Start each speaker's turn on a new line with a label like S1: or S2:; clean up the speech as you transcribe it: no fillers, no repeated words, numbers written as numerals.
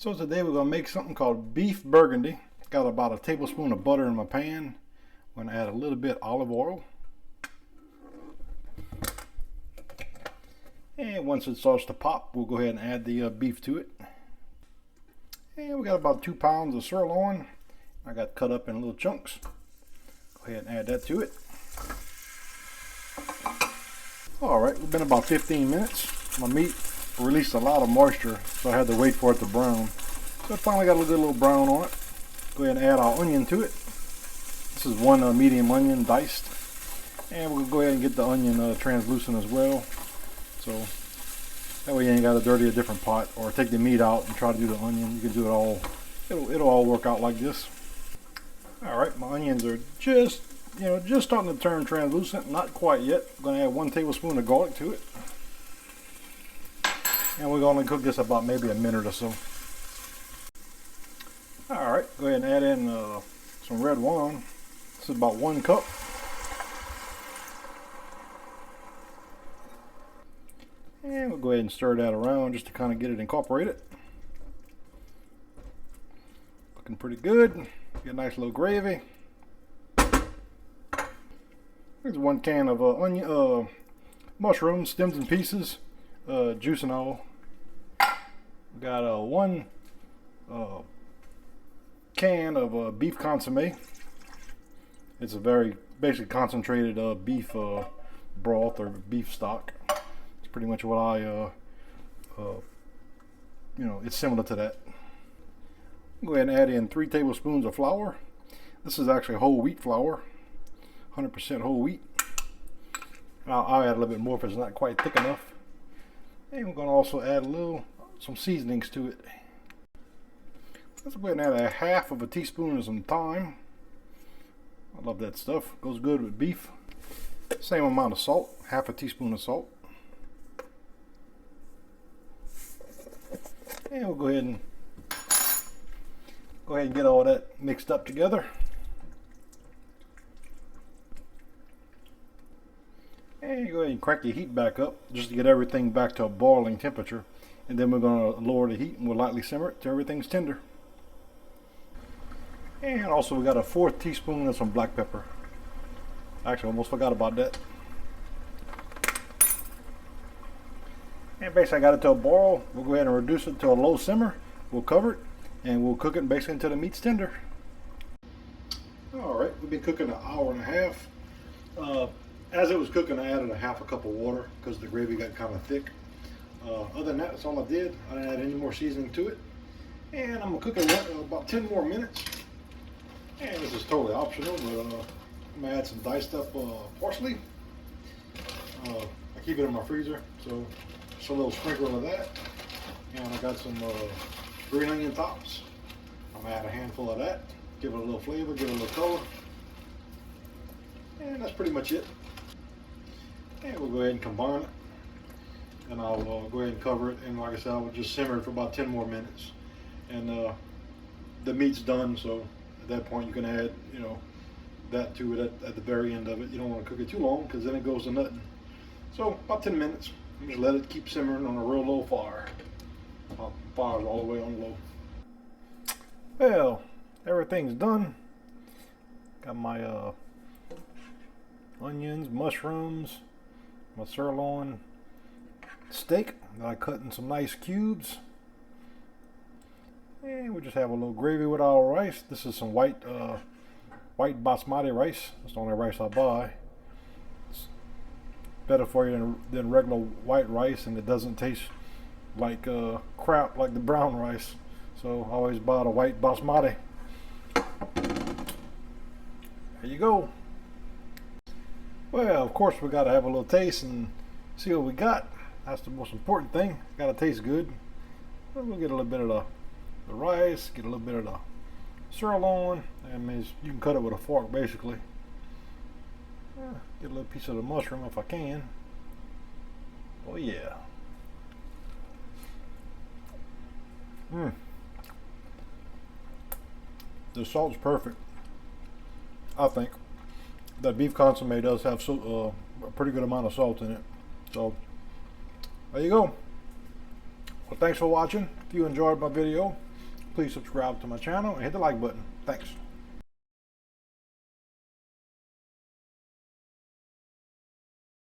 S1: So today we're going to make something called beef Burgundy. Got about a tablespoon of butter in my pan. I'm going to add a little bit olive oil. And once it starts to pop, we'll go ahead and add the beef to it. And we got about 2 pounds of sirloin. I got cut up in little chunks. Go ahead and add that to it. Alright, it's been about 15 minutes. My meat released a lot of moisture, so I had to wait for it to brown. So it finally got a little brown on it. Go ahead and add our onion to it. This is one medium onion diced. And we'll go ahead and get the onion translucent as well. So that way you ain't got to dirty a different pot or take the meat out and try to do the onion. You can do it all. It'll all work out like this. Alright, my onions are just starting to turn translucent. Not quite yet. I'm going to add 1 tablespoon of garlic to it. And we're going to cook this about maybe a minute or so. Alright, go ahead and add in some red wine. This is about 1 cup. And we'll go ahead and stir that around just to kind of get it incorporated. Looking pretty good. Get a nice little gravy. There's 1 can of onion, mushrooms, stems and pieces, juice and all. We got 1 can of beef consommé. It's a very basically concentrated beef broth or beef stock. It's pretty much what I, it's similar to that. Go ahead and add in 3 tablespoons of flour. This is actually whole wheat flour, 100% whole wheat. I'll add a little bit more if it's not quite thick enough. And we're going to also add some seasonings to it. Let's go ahead and add 1/2 teaspoon of some thyme. I love that stuff. Goes good with beef. Same amount of salt, 1/2 teaspoon of salt. And we'll go ahead and get all that mixed up together. And you go ahead and crank your heat back up just to get everything back to a boiling temperature. And then we're going to lower the heat and we'll lightly simmer it till everything's tender. And also we got a 1/4 teaspoon of some black pepper. Actually, almost forgot about that. And basically I got it to a boil. We'll go ahead and reduce it to a low simmer. We'll cover it and we'll cook it basically until the meat's tender. Alright, we've been cooking 1.5 hours. As it was cooking, I added 1/2 cup of water because the gravy got kind of thick. Other than that, that's all I did. I didn't add any more seasoning to it. And I'm going to cook it about 10 more minutes. And this is totally optional, but I'm going to add some diced up parsley. I keep it in my freezer, so just a little sprinkle of that. And I got some green onion tops. I'm going to add a handful of that. Give it a little flavor, give it a little color. And that's pretty much it. And we'll go ahead and combine it. And I'll go ahead and cover it. And like I said, I will just simmer it for about 10 more minutes. And the meat's done, so at that point you can add, that to it at the very end of it. You don't want to cook it too long because then it goes to nothing. So about 10 minutes. Just let it keep simmering on a real low fire. Fire's all the way on low. Well, everything's done. Got my onions, mushrooms, my sirloin steak that I cut in some nice cubes. And we just have a little gravy with our rice. This is some white basmati rice. That's the only rice I buy. It's better for you than regular white rice, and it doesn't taste like crap like the brown rice. So I always buy the white basmati. There you go. Well, of course we got to have a little taste and see what we got. That's the most important thing. Got to taste good. We'll get a little bit of the rice, get a little bit of the sirloin. That means you can cut it with a fork basically. Get a little piece of the mushroom if I can. Oh yeah. The salt's perfect, I think. That beef consommé does have a pretty good amount of salt in it. So there you go. Well, thanks for watching. If you enjoyed my video, please subscribe to my channel and hit the like button. Thanks.